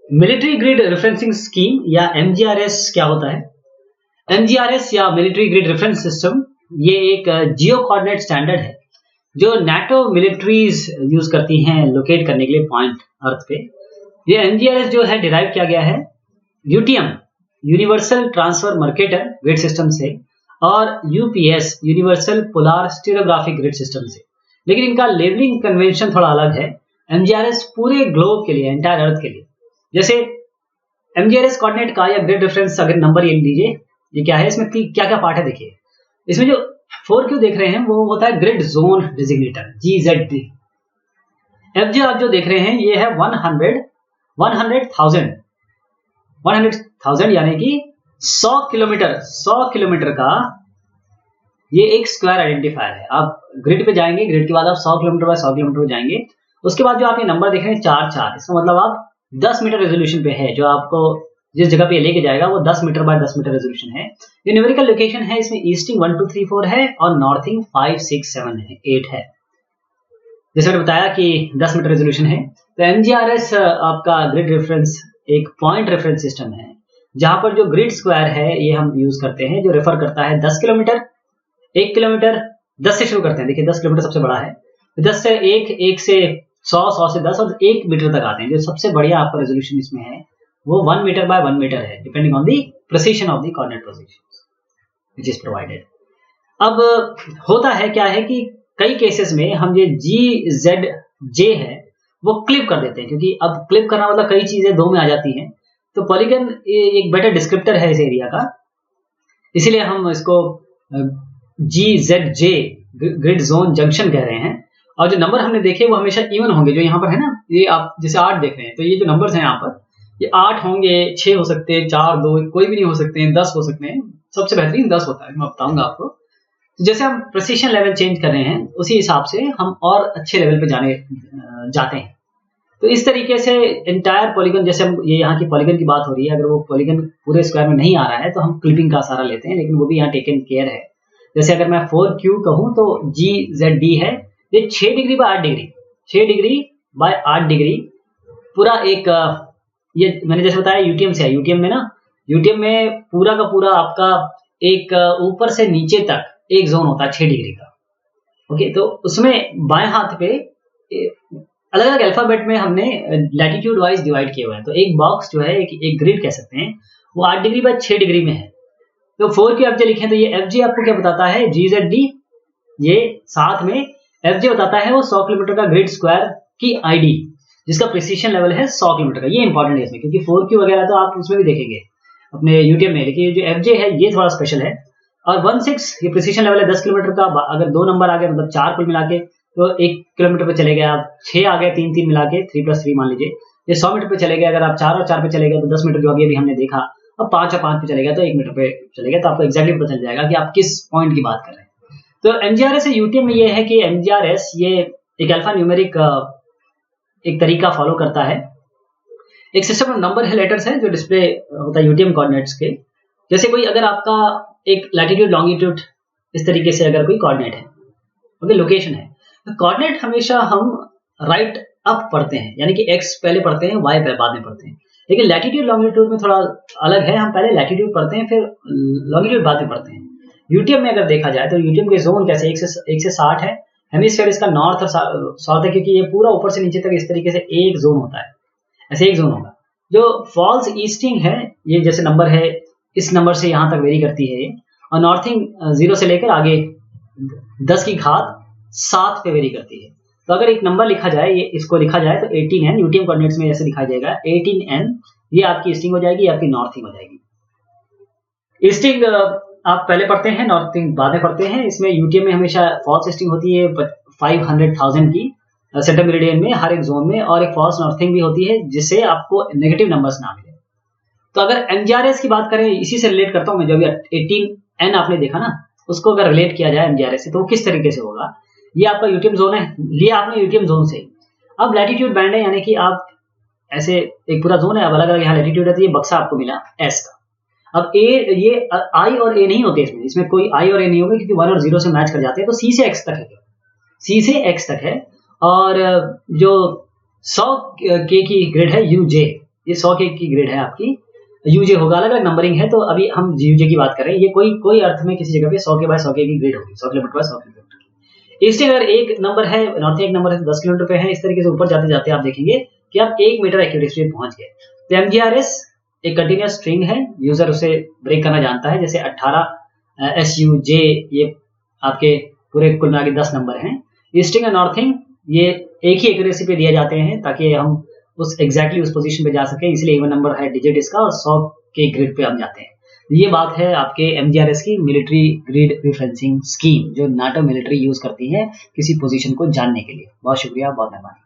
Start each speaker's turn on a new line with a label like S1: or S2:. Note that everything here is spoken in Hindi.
S1: मिलिट्री ग्रिड रेफरेंसिंग स्कीम या एमजीआरएस क्या होता है? एमजीआरएस या मिलिट्री ग्रिड रेफरेंस सिस्टम ये एक जियो कोऑर्डिनेट स्टैंडर्ड है जो नाटो मिलिट्रीज यूज करती हैं लोकेट करने के लिए पॉइंट अर्थ पे। ये एमजीआरएस जो है डिराइव किया गया है UTM universal transfer Mercator grid system से और UPS universal polar stereographic grid system से, लेकिन इनका लेबलिंग कन्वेंशन थोड़ा अलग है। एमजीआरएस पूरे ग्लोब के लिए, एंटायर अर्थ के लिए, जैसे एमजीआरएस कोऑर्डिनेट का या ग्रिड रेफरेंस अगर नंबर ये लीजिए, ये क्या है, इसमें क्या क्या पार्ट है देखिए। इसमें जो 4Q देख रहे हैं वो होता है grid zone designator GZD। FJ आप जो देख रहे हैं ये है 100,000 यानी कि 100 किलोमीटर का ये एक स्क्वायर आइडेंटिफायर है। आप ग्रिड पे जाएंगे, ग्रिड के बाद आप 100 किलोमीटर बाय 100 किलोमीटर जाएंगे, उसके बाद जो आप ये नंबर देख रहे हैं 4, इसका मतलब आप 10 मीटर रेजोल्यूशन पे है। जो आपको जिस जगह पे लेके जाएगा वो 10 मीटर बाय 10 मीटर रेजोल्यूशन है। ये न्यूमेरिकल लोकेशन है, इसमें ईस्टिंग 1 2 3 4 है और नॉर्थिंग 5 6 7 है 8 है। जैसे मैंने बताया कि 10 मीटर रेजोल्यूशन है। तो एमजीआरएस आपका ग्रिड रेफरेंस एक पॉइंट रेफरेंस सिस्टम है जहां पर जो ग्रिड स्क्वायर है ये हम यूज करते हैं, जो रेफर करता है 10 किलोमीटर, 1 किलोमीटर, 10 से शुरू करते हैं। देखिए 10 किलोमीटर सबसे बड़ा है, 10 से 1 से 100 से 10 और 1 मीटर तक आते हैं। जो सबसे बढ़िया आपका रेजोल्यूशन इसमें है वो 1 मीटर बाय 1 मीटर है, depending on the precision of the coordinate position which is provided. अब होता है क्या है कि कई केसेस में हम ये GZJ है वो क्लिप कर देते हैं, क्योंकि अब क्लिप करना मतलब कई चीजें दो में आ जाती हैं। तो पॉलीगन एक बेटर डिस्क्रिप्टर है इस एरिया का, इसीलिए हम इसको GZJ ग्रिड जोन जंक्शन कह रहे हैं। और जो नंबर हमने देखे वो हमेशा इवन होंगे। जो यहाँ पर है ना, ये आप जैसे 8 देख रहे हैं, तो ये जो नंबर्स हैं यहाँ पर ये 8 होंगे, 6 हो सकते हैं, 4 2 कोई भी नहीं हो सकते हैं, 10 हो सकते हैं। सबसे बेहतरीन 10 होता है, मैं बताऊंगा आपको। तो जैसे हम प्रिसिशन लेवल चेंज कर रहे हैं उसी हिसाब से हम और अच्छे लेवल पे जाते हैं। तो इस तरीके से एंटायर पॉलीगन, जैसे हम ये यहाँ की पॉलीगन की बात हो रही है, अगर वो पॉलीगन पूरे स्क्वायर में नहीं आ रहा है तो हम क्लिपिंग का सहारा लेते हैं, लेकिन वो भी यहाँ टेकन केयर है। जैसे अगर मैं 4Q कहूँ तो GZD है, ये 6 degree by 8 degree, 6 degree by 8 degree पूरा एक, ये मैंने जैसे बताया यूटीएम से है। यूटीएम में ना, यूटीएम में पूरा का पूरा आपका एक ऊपर से नीचे तक एक जोन होता है 6 डिग्री का। ओके, तो उसमें बाएं हाथ पे अलग अलग अल्फाबेट में हमने लैटिट्यूड वाइज डिवाइड किए हुए हैं। तो एक बॉक्स जो है, एक ग्रिड कह सकते हैं, वो 8 डिग्री बाय 6 डिग्री में है। तो 4Q FJ लिखें तो ये FJ आपको क्या बताता है, GZD, ये साथ में FJ बताता है वो 100 किलोमीटर का ग्रिड स्क्वायर की ID, जिसका प्रिसिशन लेवल है 100 किलोमीटर का। ये इंपॉर्टेंट है इसमें, क्योंकि 4Q वगैरह तो आप उसमें भी देखेंगे अपने यूटीएम में, लेकिन जो FJ है ये थोड़ा स्पेशल है। और 16 ये प्रिसिशन लेवल है 10 किलोमीटर का। अगर 2 नंबर आ गए, मतलब 4 कुल मिला के, तो 1 किलोमीटर पे चले गए आप, 6 आ गए 3 मिला के, 3 + 3 मान लीजिए, ये 100 मीटर पे चले गए। अगर आप 4 और 4 पे चले गए तो 10 मीटर, जो अभी हमने देखा। अब 5 और 5 पे चले गए तो 1 मीटर पे चले गए, तो आपको एक्जैक्टली पता चल जाएगा कि आप किस पॉइंट की बात कर रहे हैं। तो एमजीआरएस यूटीएम में ये है कि एमजीआरएस ये एक अल्फा न्यूमेरिक एक तरीका फॉलो करता है। एक सिस्टम ऑफ नंबर है, लेटर्स है, जो डिस्प्ले होता है यूटीएम कोऑर्डिनेट्स के। जैसे कोई अगर आपका एक लैटिट्यूड लॉन्गिट्यूड इस तरीके से अगर कोई कोऑर्डिनेट है, ओके, लोकेशन है, तो कोऑर्डिनेट हमेशा हम राइट अप पढ़ते हैं, यानी कि एक्स पहले पढ़ते हैं, वाई बाद में पढ़ते हैं। लेकिन लैटिट्यूड लॉन्गिट्यूड में थोड़ा अलग है, हम पहले लैटिट्यूड पढ़ते हैं, फिर लॉन्गिट्यूड बाद में पढ़ते हैं। यूटीएम में अगर देखा जाए तो यूटीएम के जोन कैसे 1 से 60 है। हेमिस्फीयर इसका नॉर्थ और साउथ है, क्योंकि ये पूरा ऊपर से नीचे तक इस तरीके से एक जोन होता है, ऐसे एक जोन होगा। जो फॉल्स ईस्टिंग है, ये जैसे नंबर है, इस नंबर से यहाँ तक वेरी करती है, और नॉर्थिंग 0 से लेकर आगे 10 की घात 7 पे वेरी करती है। तो अगर एक नंबर लिखा जाए, ये इसको लिखा जाए तो 18N, यूटीएम कोऑर्डिनेट्स में ऐसे दिखाई जाएगा 18N, ये आपकी ईस्टिंग हो जाएगी, आपकी नॉर्थिंग हो जाएगी। ईस्टिंग आप पहले पढ़ते हैं, नॉर्थिंग बाद में पढ़ते हैं। इसमें यूटीएम में हमेशा फॉल्स ईस्टिंग होती है 500,000 की सेंटर मेरिडियन में, हर एक जोन में, और एक फॉल्स नॉर्थिंग भी होती है, जिससे आपको नेगेटिव नंबर्स ना मिले। तो अगर एमजीआरएस की बात करें, इसी से रिलेट करता हूं मैं, जो भी 18N आपने देखा ना, उसको अगर रिलेट किया जाए एमजीआरएस से तो वो किस तरीके से होगा। ये आपका यूटीएम जोन है, लिया आपने यूटीएम जोन से। अब लैटिट्यूड बैंड है, यानी कि आप ऐसे एक पूरा जोन है, अब अलग अलग यहाँ लैटिट्यूड है, तो ये बक्सा आपको मिला एस का। अब ए, ये आई और ए नहीं होते इसमें कोई आई और ए नहीं होगा, क्योंकि 1 और 0 से मैच कर जाते हैं। तो सी से एक्स तक है, सी से एक्स तक है। और जो 100 के की ग्रिड है यूजे, ये 100 के की ग्रिड है आपकी। यूजे होगा, अलग अलग नंबरिंग है, तो अभी हम यूजे की बात कर रहे हैं। ये कोई अर्थ में किसी जगह पे 100 के बाय 100 के की ग्रिड होगी, 100 किलोमीटर बाय 100 किलोमीटर की। ईस्टिंग अगर एक नंबर है, नॉर्थिंग एक नंबर है, तो 10 किलोमीटर पे है। इस तरीके से ऊपर जाते जाते आप देखेंगे कि आप 1 मीटर एक्यूरेसी पे पहुंच गए। तो एमजीआरएस एक कंटिन्यूअस स्ट्रिंग है, यूजर उसे ब्रेक करना जानता है। जैसे 18 SUJ, ये आपके पूरे कुल मिला के 10 नंबर हैं। ईस्टिंग और नॉर्थिंग ये एक ही एक्यूरेसी पे दिए जाते हैं ताकि हम उस एग्जैक्टली उस पोजीशन पे जा सके, इसलिए इवन नंबर है डिजिट इसका, और 100 के ग्रिड पे हम जाते हैं। ये बात है आपके एमजीआरएस की, मिलिट्री ग्रिड रेफरेंसिंग स्कीम, जो नाटो मिलिट्री यूज करती है किसी पोजीशन को जानने के लिए। बहुत शुक्रिया, बहुत धन्यवाद।